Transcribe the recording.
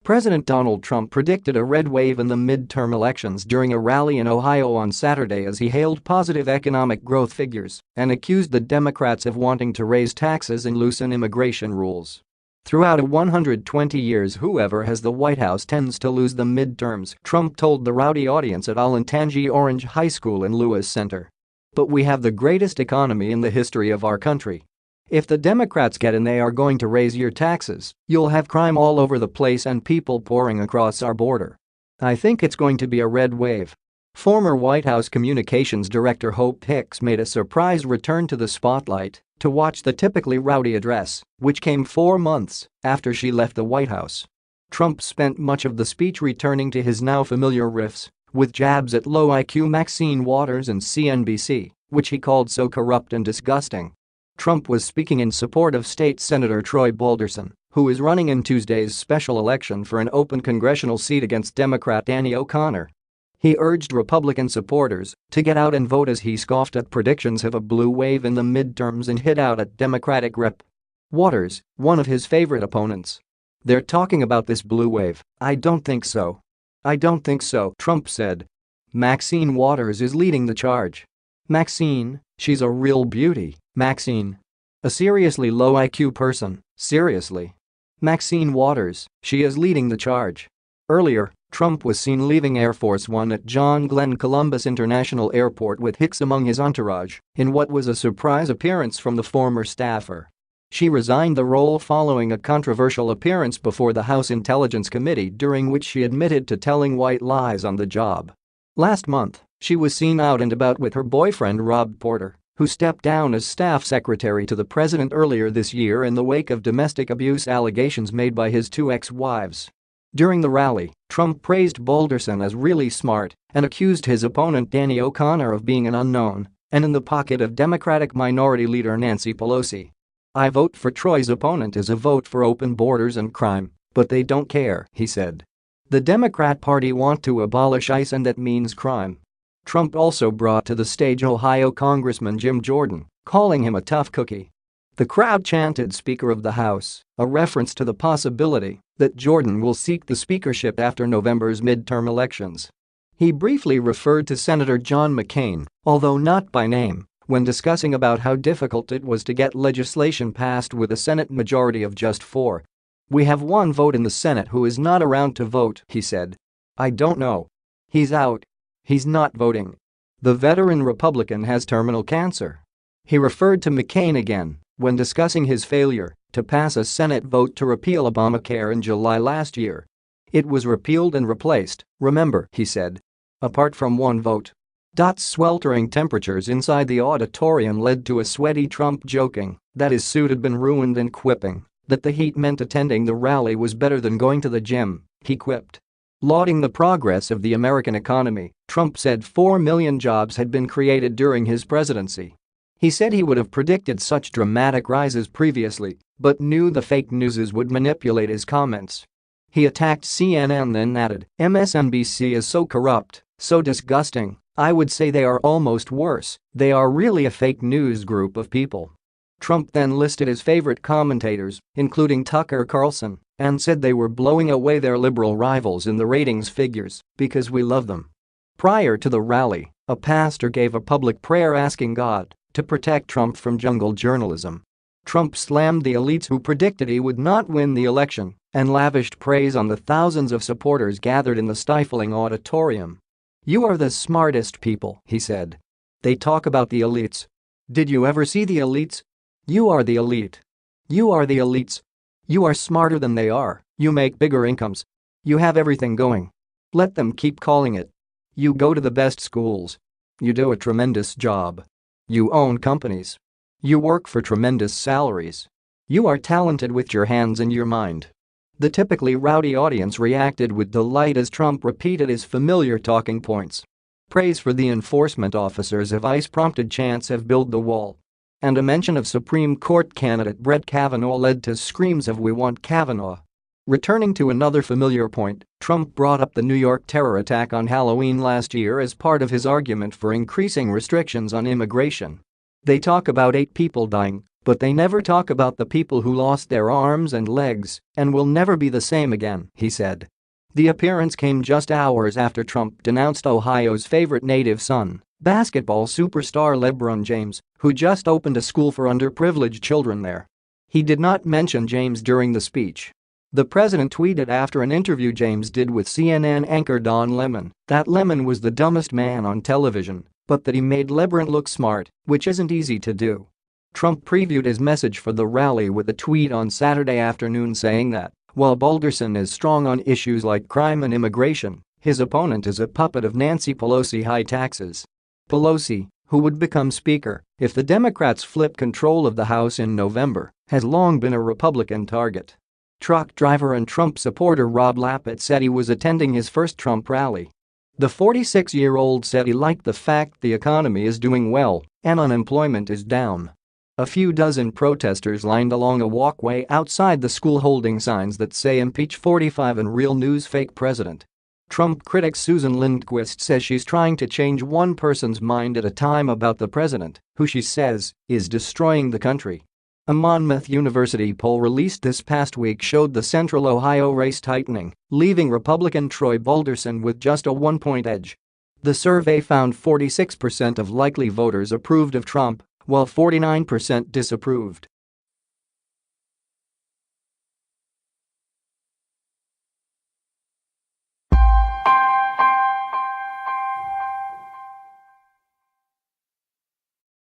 President Donald Trump predicted a red wave in the midterm elections during a rally in Ohio on Saturday as he hailed positive economic growth figures and accused the Democrats of wanting to raise taxes and loosen immigration rules. Throughout 120 years, whoever has the White House tends to lose the midterms, Trump told the rowdy audience at Olentangy Orange High School in Lewis Center. But we have the greatest economy in the history of our country. If the Democrats get in, they are going to raise your taxes, you'll have crime all over the place and people pouring across our border. I think it's going to be a red wave. Former White House Communications Director Hope Hicks made a surprise return to the spotlight to watch the typically rowdy address, which came 4 months after she left the White House. Trump spent much of the speech returning to his now familiar riffs, with jabs at low-IQ Maxine Waters and CNBC, which he called so corrupt and disgusting. Trump was speaking in support of State Senator Troy Balderson, who is running in Tuesday's special election for an open congressional seat against Democrat Danny O'Connor. He urged Republican supporters to get out and vote as he scoffed at predictions of a blue wave in the midterms and hit out at Democratic Rep. Waters, one of his favorite opponents. "They're talking about this blue wave. I don't think so. I don't think so," Trump said. Maxine Waters is leading the charge. Maxine, she's a real beauty, Maxine. A seriously low IQ person, seriously. Maxine Waters, she is leading the charge. Earlier, Trump was seen leaving Air Force One at John Glenn Columbus International Airport with Hicks among his entourage in what was a surprise appearance from the former staffer. She resigned the role following a controversial appearance before the House Intelligence Committee during which she admitted to telling white lies on the job. Last month, she was seen out and about with her boyfriend Rob Porter, who stepped down as staff secretary to the president earlier this year in the wake of domestic abuse allegations made by his 2 ex-wives. During the rally, Trump praised Balderson as really smart and accused his opponent Danny O'Connor of being an unknown and in the pocket of Democratic Minority Leader Nancy Pelosi. "I vote for Troy's opponent is a vote for open borders and crime, but they don't care," he said. "The Democrat Party want to abolish ICE and that means crime." Trump also brought to the stage Ohio Congressman Jim Jordan, calling him a tough cookie. The crowd chanted Speaker of the House, a reference to the possibility that Jordan will seek the speakership after November's midterm elections. He briefly referred to Senator John McCain, although not by name, when discussing about how difficult it was to get legislation passed with a Senate majority of just 4. "We have 1 vote in the Senate who is not around to vote," he said. "I don't know. He's out. He's not voting. The veteran Republican has terminal cancer." He referred to McCain again when discussing his failure to pass a Senate vote to repeal Obamacare in July last year. "It was repealed and replaced, remember," he said. "Apart from 1 vote." Sweltering temperatures inside the auditorium led to a sweaty Trump joking that his suit had been ruined and quipping that the heat meant attending the rally was better than going to the gym, he quipped. Lauding the progress of the American economy, Trump said 4 million jobs had been created during his presidency. He said he would have predicted such dramatic rises previously, but knew the fake newses would manipulate his comments. He attacked CNN, then added, "MSNBC is so corrupt, so disgusting, I would say they are almost worse, they are really a fake news group of people." Trump then listed his favorite commentators, including Tucker Carlson, and said they were blowing away their liberal rivals in the ratings figures because we love them. Prior to the rally, a pastor gave a public prayer asking God to protect Trump from jungle journalism. Trump slammed the elites who predicted he would not win the election and lavished praise on the thousands of supporters gathered in the stifling auditorium. "You are the smartest people," he said. "They talk about the elites. Did you ever see the elites? You are the elite. You are the elites. You are smarter than they are, you make bigger incomes. You have everything going. Let them keep calling it. You go to the best schools. You do a tremendous job. You own companies. You work for tremendous salaries. You are talented with your hands and your mind." The typically rowdy audience reacted with delight as Trump repeated his familiar talking points. Praise for the enforcement officers of ICE prompted chants of "Build the Wall." And a mention of Supreme Court candidate Brett Kavanaugh led to screams of "We want Kavanaugh." Returning to another familiar point, Trump brought up the New York terror attack on Halloween last year as part of his argument for increasing restrictions on immigration. "They talk about 8 people dying, But they never talk about the people who lost their arms and legs and will never be the same again, he said. The appearance came just hours after Trump denounced Ohio's favorite native son, basketball superstar LeBron James, who just opened a school for underprivileged children there. He did not mention James during the speech. The president tweeted after an interview James did with CNN anchor Don Lemon that Lemon was the dumbest man on television, but that he made LeBron look smart, which isn't easy to do. Trump previewed his message for the rally with a tweet on Saturday afternoon saying that, while Balderson is strong on issues like crime and immigration, his opponent is a puppet of Nancy Pelosi high taxes. Pelosi, who would become Speaker if the Democrats flip control of the House in November, has long been a Republican target. Truck driver and Trump supporter Rob Lappet said he was attending his first Trump rally. The 46-year-old said he liked the fact the economy is doing well and unemployment is down. A few dozen protesters lined along a walkway outside the school holding signs that say "Impeach 45 and Real News Fake President." Trump critic Susan Lindquist says she's trying to change one person's mind at a time about the president, who she says is destroying the country. A Monmouth University poll released this past week showed the Central Ohio race tightening, leaving Republican Troy Balderson with just a 1-point edge. The survey found 46% of likely voters approved of Trump, while 49% disapproved.